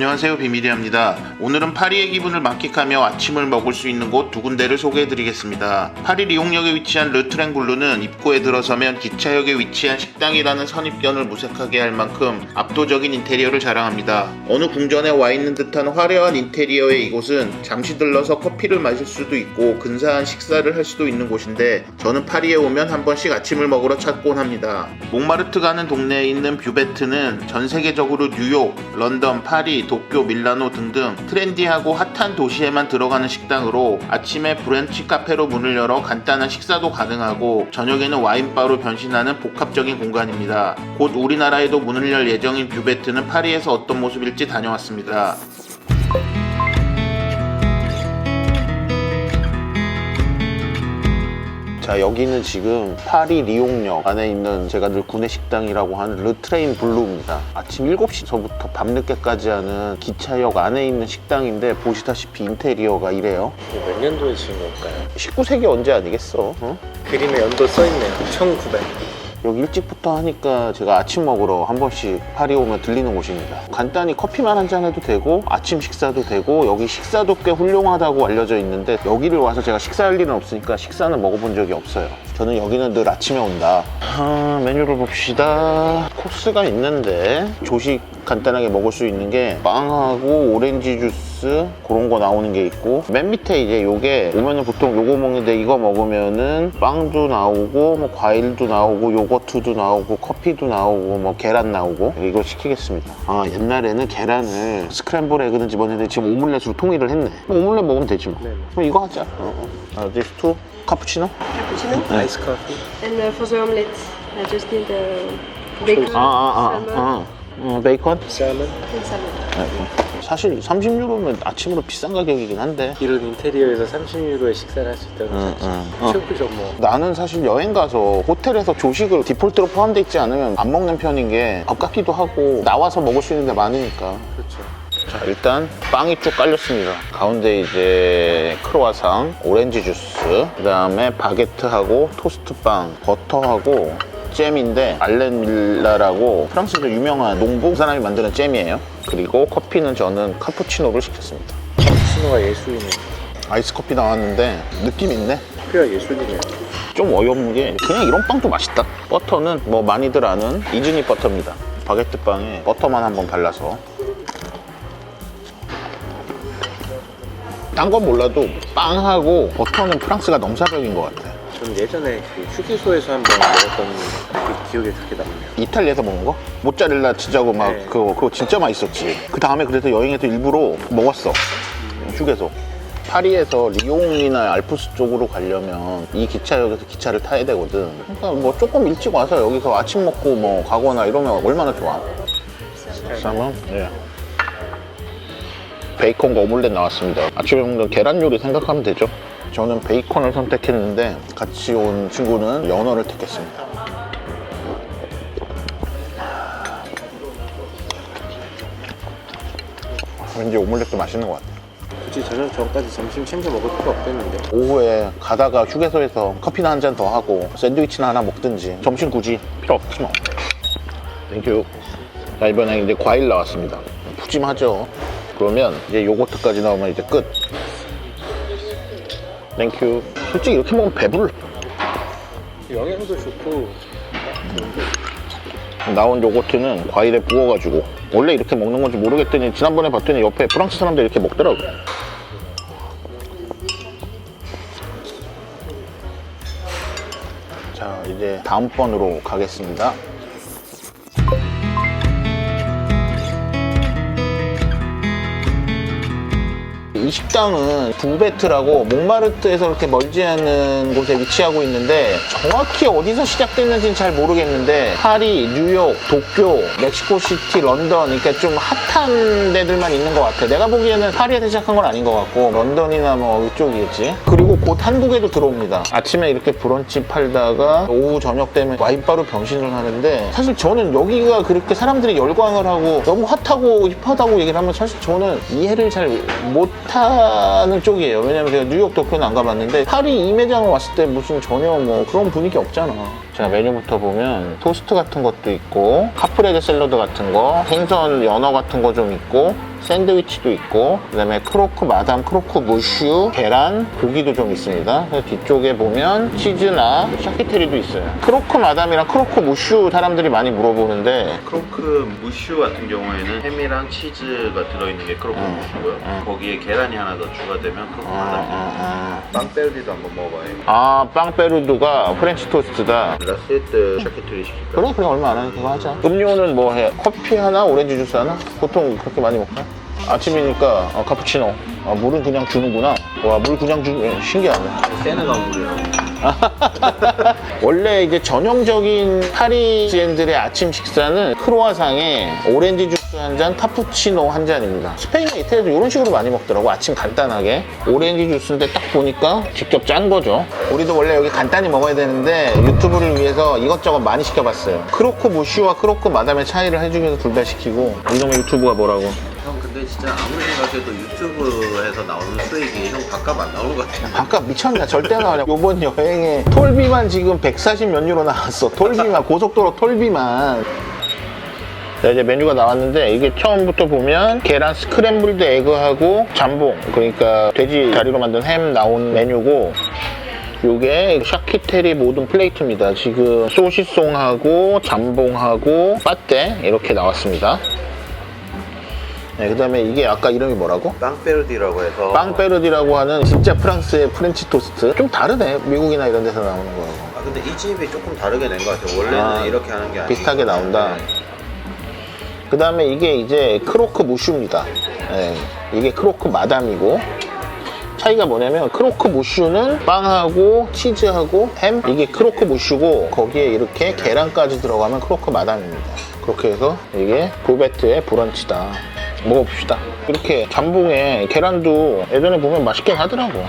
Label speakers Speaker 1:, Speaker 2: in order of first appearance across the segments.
Speaker 1: 안녕하세요, 비밀이합니다. 오늘은 파리의 기분을 만끽하며 아침을 먹을 수 있는 곳 두 군데를 소개해드리겠습니다. 파리 리옹역에 위치한 르트랭블루는 입구에 들어서면 기차역에 위치한 식당이라는 선입견을 무색하게 할 만큼 압도적인 인테리어를 자랑합니다. 어느 궁전에 와 있는 듯한 화려한 인테리어의 이곳은 잠시 들러서 커피를 마실 수도 있고 근사한 식사를 할 수도 있는 곳인데, 저는 파리에 오면 한 번씩 아침을 먹으러 찾곤 합니다. 몽마르트 가는 동네에 있는 뷰베트는 전 세계적으로 뉴욕, 런던, 파리, 도쿄, 밀라노 등등 트렌디하고 핫한 도시에만 들어가는 식당으로 아침에 브런치 카페로 문을 열어 간단한 식사도 가능하고 저녁에는 와인바로 변신하는 복합적인 공간입니다. 곧 우리나라에도 문을 열 예정인 뷰베트는 파리에서 어떤 모습일지 다녀왔습니다. 자, 여기는 지금 파리 리옹역 안에 있는 제가 늘 구내식당이라고 하는 르트레인 블루입니다. 아침 7시서부터 밤늦게까지 하는 기차역 안에 있는 식당인데, 보시다시피 인테리어가 이래요.
Speaker 2: 몇 년도에 지은 걸까요?
Speaker 1: 19세기 언제 아니겠어? 어?
Speaker 2: 그림에 연도 써있네요. 1900.
Speaker 1: 여기 일찍부터 하니까 제가 아침 먹으러 한 번씩 파리 오면 들리는 곳입니다. 간단히 커피만 한잔 해도 되고 아침 식사도 되고, 여기 식사도 꽤 훌륭하다고 알려져 있는데 여기를 와서 제가 식사할 일은 없으니까 식사는 먹어본 적이 없어요. 저는 여기는 늘 아침에 온다. 메뉴를 봅시다. 코스가 있는데 조식 간단하게 먹을 수 있는 게 빵하고 오렌지 주스 그런 거 나오는 게 있고, 맨 밑에 이제 요게 오면은 보통 요거 먹는데, 이거 먹으면은 빵도 나오고 뭐 과일도 나오고 요거트도 나오고 커피도 나오고 뭐 계란 나오고, 이거 시키겠습니다. 옛날에는 계란을 스크램블 에그는 집었는데 지금 오믈렛으로 통일을 했네. 오믈렛 먹으면 되지 뭐.
Speaker 2: 네.
Speaker 1: 그럼 이거 하자. This two 카푸치노?
Speaker 3: Cappuccino.
Speaker 2: 아이스 커피.
Speaker 3: And for the omelette, I just need bacon, salmon,
Speaker 1: 베이컨?
Speaker 2: 쌀은
Speaker 3: and salmon.
Speaker 1: 사실 30유로면 아침으로 비싼 가격이긴 한데,
Speaker 2: 이런 인테리어에서 30유로에 식사를 할 수 있다는 건 사실 최고죠 뭐.
Speaker 1: 나는 사실 여행 가서 호텔에서 조식을 디폴트로 포함되어 있지 않으면 안 먹는 편인 게 아깝기도 하고, 나와서 먹을 수 있는 데 많으니까.
Speaker 2: 그렇죠.
Speaker 1: 자, 일단 빵이 쭉 깔렸습니다. 가운데 이제 크로와상, 오렌지 주스, 그 다음에 바게트하고 토스트빵, 버터하고 잼인데 알렌 밀라라고 프랑스에서 유명한 농부 사람이 만드는 잼이에요. 그리고 커피는 저는 카푸치노를 시켰습니다.
Speaker 2: 카푸치노가 예술이네요.
Speaker 1: 아이스 커피 나왔는데 느낌 있네.
Speaker 2: 커피가 예술이네요.
Speaker 1: 좀 어이없는 게 그냥 이런 빵도 맛있다. 버터는 뭐 많이들 아는 이즈니 버터입니다. 바게트 빵에 버터만 한번 발라서. 딴 건 몰라도 빵하고 버터는 프랑스가 넘사벽인 것 같아.
Speaker 2: 저는 예전에 그 휴게소에서 한번 먹었던 그 기억이 그렇게 남네요.
Speaker 1: 이탈리아에서 먹은 거? 모짜렐라 치자고 막
Speaker 2: 네.
Speaker 1: 그거 진짜 맛있었지. 그 다음에 그래서 여행에서 일부러 먹었어. 휴게소. 파리에서 리옹이나 알프스 쪽으로 가려면 이 기차역에서 기차를 타야 되거든. 그러니까 뭐 조금 일찍 와서 여기서 아침 먹고 뭐 가거나 이러면 얼마나 좋아. 쌈은? 예. 베이컨과 오믈렛 나왔습니다. 아침에 먹는 계란 요리 생각하면 되죠. 저는 베이컨을 선택했는데 같이 온 친구는 연어를 택했습니다. 왠지 오믈렛도 맛있는 것 같아요.
Speaker 2: 굳이 저녁 전까지 점심 챙겨 먹을 필요 없겠는데.
Speaker 1: 오후에 가다가 휴게소에서 커피나 한 잔 더 하고 샌드위치나 하나 먹든지, 점심 굳이 필요 없지 뭐. 땡큐. 자, 이번에 이제 과일 나왔습니다. 푸짐하죠. 그러면 이제 요거트까지 나오면 이제 끝. 땡큐. 솔직히 이렇게 먹으면 배불러.
Speaker 2: 영양도 좋고.
Speaker 1: 나온 요거트는 과일에 부어가지고, 원래 이렇게 먹는 건지 모르겠더니 지난번에 봤더니 옆에 프랑스 사람들 이렇게 먹더라고. 자, 이제 다음 번으로 가겠습니다. 이 식당은 뷰베트라고 몽마르트에서 그렇게 멀지 않은 곳에 위치하고 있는데, 정확히 어디서 시작됐는지는 잘 모르겠는데 파리, 뉴욕, 도쿄, 멕시코시티, 런던, 그러니까 좀 핫한 데들만 있는 것 같아. 내가 보기에는 파리에서 시작한 건 아닌 것 같고 런던이나 뭐 이쪽이겠지. 그리고 곧 한국에도 들어옵니다. 아침에 이렇게 브런치 팔다가 오후 저녁 되면 와인바로 변신을 하는데, 사실 저는 여기가 그렇게 사람들이 열광을 하고 너무 핫하고 힙하다고 얘기를 하면 사실 저는 이해를 잘 못하는 쪽이에요. 왜냐면 제가 뉴욕, 도쿄는 안 가봤는데 파리 이 매장을 왔을 때 무슨 전혀 뭐 그런 분위기 없잖아. 자, 메뉴부터 보면 토스트 같은 것도 있고, 카프레제 샐러드 같은 거, 생선 연어 같은 거 좀 있고, 샌드위치도 있고, 그다음에 크로크 마담, 크로크 무슈, 계란, 고기도 좀 있습니다. 그래서 뒤쪽에 보면 치즈나 샤키테리도 있어요. 크로크 마담이랑 크로크 무슈 사람들이 많이 물어보는데,
Speaker 4: 크로크 무슈 같은 경우에는 햄이랑 치즈가 들어있는 게 크로크 무슈고요. 거기에 계란이 하나 더 추가되면 크로크 마담. 빵빼르디도 한번 먹어봐요.
Speaker 1: 빵페루드가 프렌치 토스트다.
Speaker 4: 라세트 샤키트리 시킬까요?
Speaker 1: 그래 얼마 안 하니 그거 하자. 음료는 뭐 해? 커피 하나, 오렌지 주스 하나? 보통 그렇게 많이 먹나? 아침이니까 카푸치노. 물은 그냥 주는구나. 와, 물 그냥 주는 신기하네.
Speaker 4: 세네가 물이라고.
Speaker 1: 원래 이제 전형적인 파리지엔들의 아침 식사는 크로아상에 오렌지 주스 한 잔, 카푸치노 한 잔입니다. 스페인과 이태리도 이런 식으로 많이 먹더라고. 아침 간단하게. 오렌지 주스인데 딱 보니까 직접 짠 거죠. 우리도 원래 여기 간단히 먹어야 되는데 유튜브를 위해서 이것저것 많이 시켜봤어요. 크로크 무슈와 크로크 마담의 차이를 해주기 위해서 둘 다 시키고. 이놈의 유튜브가 뭐라고?
Speaker 4: 형 근데 진짜 아무리 생각해도 유튜브에서 나오는 수익이 형 밥값 안 나오는 것 같아요.
Speaker 1: 아까 미쳤나? 절대 나와냐. 요번 여행에 톨비만 지금 140 몇 유로 나왔어. 톨비만, 고속도로 톨비만. 자, 이제 메뉴가 나왔는데 이게 처음부터 보면 계란 스크램블드 에그하고 잠봉, 그러니까 돼지 다리로 만든 햄 나온 메뉴고, 요게 샤키테리 모든 플레이트입니다. 지금 소시송하고 잠봉하고 빠떼 이렇게 나왔습니다. 네, 그 다음에 이게 아까 이름이 뭐라고?
Speaker 4: 빵페르디라고 해서
Speaker 1: 빵페르디라고 하는 진짜 프랑스의 프렌치 토스트. 좀 다르네, 미국이나 이런 데서 나오는 거하고.
Speaker 4: 근데 이 집이 조금 다르게 낸 것 같아요. 원래는 이렇게 하는 게 아니고
Speaker 1: 비슷하게 나온다. 그 다음에 이게 이제 크로크 무슈입니다. 네, 이게 크로크 마담이고, 차이가 뭐냐면 크로크 무슈는 빵하고 치즈하고 햄, 이게 크로크 무슈고 거기에 이렇게 계란까지 들어가면 크로크 마담입니다. 그렇게 해서 이게 보베트의 브런치다. 먹어봅시다. 이렇게 잠봉에 계란도 예전에 보면 맛있긴 하더라고.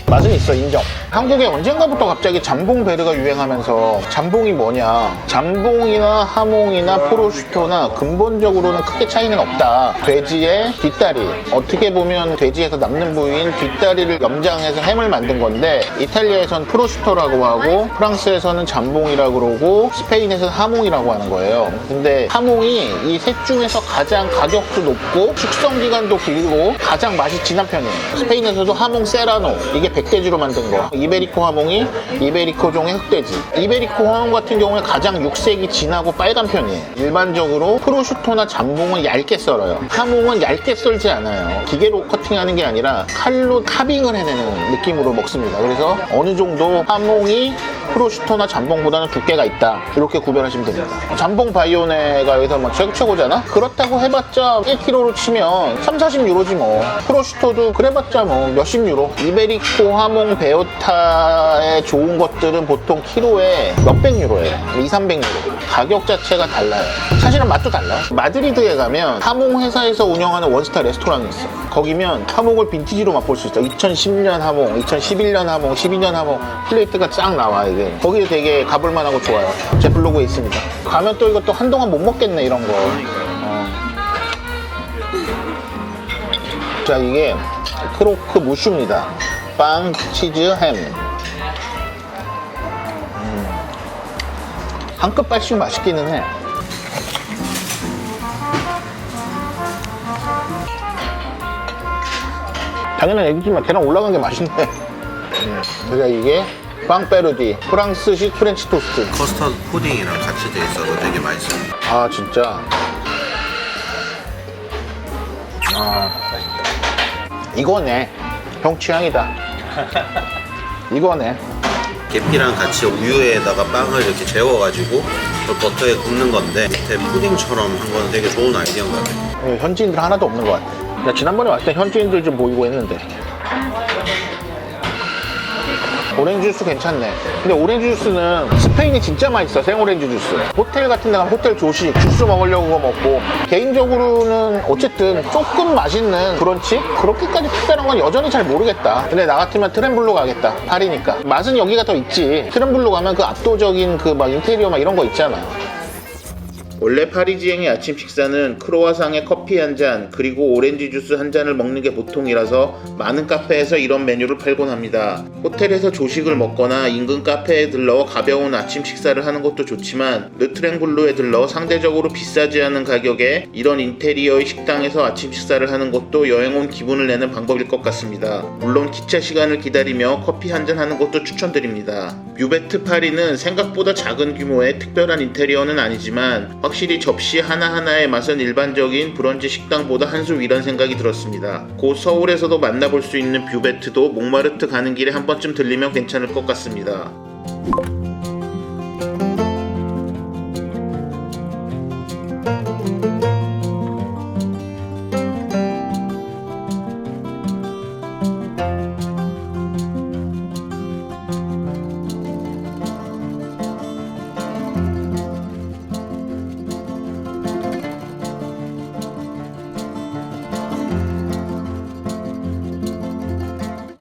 Speaker 1: 맛은 있어, 인정. 한국에 언젠가부터 갑자기 잠봉 베르가 유행하면서, 잠봉이 뭐냐, 잠봉이나 하몽이나 프로슈토나 근본적으로는 크게 차이는 없다. 돼지의 뒷다리, 어떻게 보면 돼지에서 남는 부위인 뒷다리를 염장해서 햄을 만든 건데, 이탈리아에선 프로슈토라고 하고 프랑스에서는 잠봉이라고 그러고 스페인에서는 하몽이라고 하는 거예요. 근데 하몽이 이 셋 중에서 가장 가격도 높고 숙성기간도 길고 가장 맛이 진한 편이에요. 스페인에서도 하몽 세라노, 이게 백돼지로 만든 거. 이베리코 하몽이 이베리코종의 흑돼지. 이베리코 하몽 같은 경우에 가장 육색이 진하고 빨간 편이에요. 일반적으로 프로슈토나 잠봉은 얇게 썰어요. 하몽은 얇게 썰지 않아요. 기계로 커팅하는 게 아니라 칼로 카빙을 해내는 느낌으로 먹습니다. 그래서 어느 정도 하몽이 프로슈토나 잠봉보다는 두께가 있다, 이렇게 구별하시면 됩니다. 잠봉 바이오네가 여기서 막 최고잖아? 그렇다고 해봤자 1kg로 치면 30-40유로지 뭐. 프로슈토도 그래봤자 뭐 몇십 유로. 이베리코 하몽 베오타의 좋은 것들은 보통 키로에 몇백 유로예요. 200-300유로. 가격 자체가 달라요. 사실은 맛도 달라요. 마드리드에 가면 하몽 회사에서 운영하는 원스타 레스토랑이 있어. 거기면 하몽을 빈티지로 맛볼 수 있어. 2010년 하몽, 2011년 하몽, 12년 하몽 플레이트가 쫙 나와. 이게 거기 되게 가볼만하고 좋아요. 제 블로그에 있습니다. 가면 또 이것도 한동안 못 먹겠네, 이런 거. 자, 이게 크로크 무슈입니다. 빵, 치즈, 햄. 한 끗 발씩 맛있기는 해. 당연한 얘기지만 계란 올라간 게 맛있네. 그래서 이게 빵페르디, 프랑스식 프렌치 토스트.
Speaker 4: 커스터드 푸딩이랑 같이 돼 있어서 되게 맛있어요.
Speaker 1: 아, 진짜. 이거네. 형 취향이다. 이거네.
Speaker 4: 계피랑 같이 우유에다가 빵을 이렇게 재워가지고 버터에 굽는 건데 밑에 푸딩처럼 한 건 되게 좋은 아이디어인 것 같아요.
Speaker 1: 현지인들 하나도 없는 것 같아. 나 지난번에 왔을 때 현지인들 좀 보이고 했는데. 오렌지 주스 괜찮네. 근데 오렌지 주스는 스페인이 진짜 맛있어. 생오렌지 주스. 호텔 같은 데 가면 호텔 조식 주스 먹으려고 그거 먹고, 개인적으로는 어쨌든 조금 맛있는 브런치? 그렇게까지 특별한 건 여전히 잘 모르겠다. 근데 나 같으면 트렘블로 가겠다. 파리니까. 맛은 여기가 더 있지. 트렘블로 가면 그 압도적인 그 막 인테리어 막 이런 거 있잖아. 원래 파리지앵의 아침 식사는 크로와상에 커피 한 잔 그리고 오렌지 주스 한 잔을 먹는 게 보통이라서 많은 카페에서 이런 메뉴를 팔곤 합니다. 호텔에서 조식을 먹거나 인근 카페에 들러 가벼운 아침 식사를 하는 것도 좋지만 르트랭블루에 들러 상대적으로 비싸지 않은 가격에 이런 인테리어의 식당에서 아침 식사를 하는 것도 여행 온 기분을 내는 방법일 것 같습니다. 물론 기차 시간을 기다리며 커피 한 잔 하는 것도 추천드립니다. 뮤베트 파리는 생각보다 작은 규모의 특별한 인테리어는 아니지만 확실히 접시 하나하나의 맛은 일반적인 브런치 식당보다 한 수 위란 생각이 들었습니다. 곧 서울에서도 만나볼 수 있는 뮤베트도 몽마르트 가는 길에 한 번쯤 들리면 괜찮을 것 같습니다.